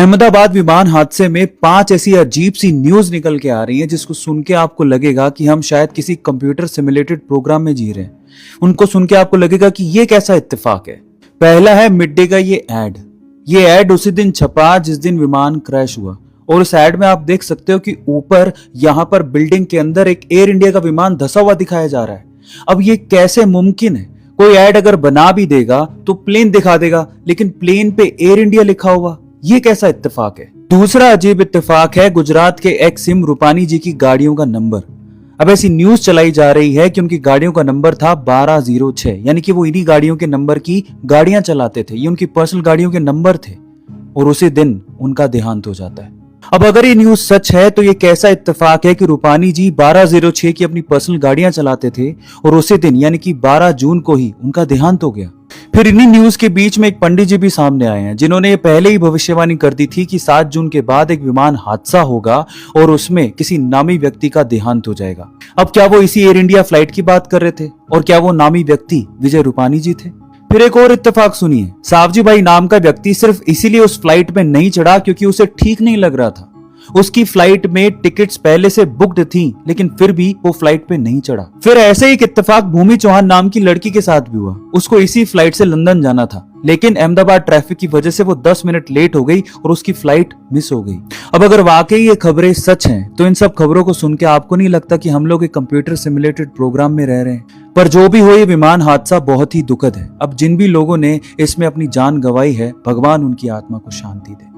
अहमदाबाद विमान हादसे में 5 ऐसी अजीब सी न्यूज निकल के आ रही है जिसको सुन के आपको लगेगा कि हम शायद किसी कंप्यूटर सिमुलेटेड प्रोग्राम में जी रहे हैं। उनको सुन के आपको लगेगा कि ये कैसा इत्तेफाक है। पहला है मिड डे का ये एड उसी दिन छपा जिस दिन विमान क्रैश हुआ, और उस एड में आप देख सकते हो कि ऊपर यहां पर बिल्डिंग के अंदर एक एयर इंडिया का विमान धसा हुआ दिखाया जा रहा है। अब ये कैसे मुमकिन है? कोई एड अगर बना भी देगा तो प्लेन दिखा देगा, लेकिन प्लेन पे एयर इंडिया लिखा हुआ, ये कैसा इत्तेफाक है? दूसरा अजीब इत्तेफाक है गुजरात के एक्स सिम रूपानी जी की गाड़ियों का नंबर। अब ऐसी न्यूज चलाई जा रही है कि उनकी गाड़ियों का नंबर था 1206, यानी कि वो इन्हीं गाड़ियों के नंबर की गाड़ियां चलाते थे। ये उनकी पर्सनल गाड़ियों के नंबर थे और उसी दिन उनका देहांत हो जाता है। अब अगर ये न्यूज सच है तो ये कैसा इत्तेफाक है कि रूपानी जी 1206 की अपनी पर्सनल गाड़ियां चलाते थे और उसी दिन यानी कि 12 जून को ही उनका देहांत हो गया। फिर इन्हीं न्यूज के बीच में एक पंडित जी भी सामने आए हैं जिन्होंने ये पहले ही भविष्यवाणी कर दी थी कि 7 जून के बाद एक विमान हादसा होगा और उसमें किसी नामी व्यक्ति का देहांत हो जाएगा। अब क्या वो इसी एयर इंडिया फ्लाइट की बात कर रहे थे और क्या वो नामी व्यक्ति विजय रूपानी जी थे? फिर एक और इत्तेफाक सुनिए, सावजी भाई नाम का व्यक्ति सिर्फ इसीलिए उस फ्लाइट में नहीं चढ़ा क्योंकि उसे ठीक नहीं लग रहा था। उसकी फ्लाइट में टिकट्स पहले से बुक्ड थी, लेकिन फिर भी वो फ्लाइट पे नहीं चढ़ा। फिर ऐसे ही एक इत्तेफाक भूमि चौहान नाम की लड़की के साथ भी हुआ। उसको इसी फ्लाइट से लंदन जाना था, लेकिन अहमदाबाद ट्रैफिक की वजह से वो 10 मिनट लेट हो गई और उसकी फ्लाइट मिस हो गई। अब अगर वाकई ये खबरें सच हैं तो इन सब खबरों को सुन के आपको नहीं लगता कि हम लोग एक कंप्यूटर सिमुलेटेड प्रोग्राम में रह रहे हैं? पर जो भी हो, ये विमान हादसा बहुत ही दुखद है। अब जिन भी लोगों ने इसमें अपनी जान गंवाई है, भगवान उनकी आत्मा को शांति दे।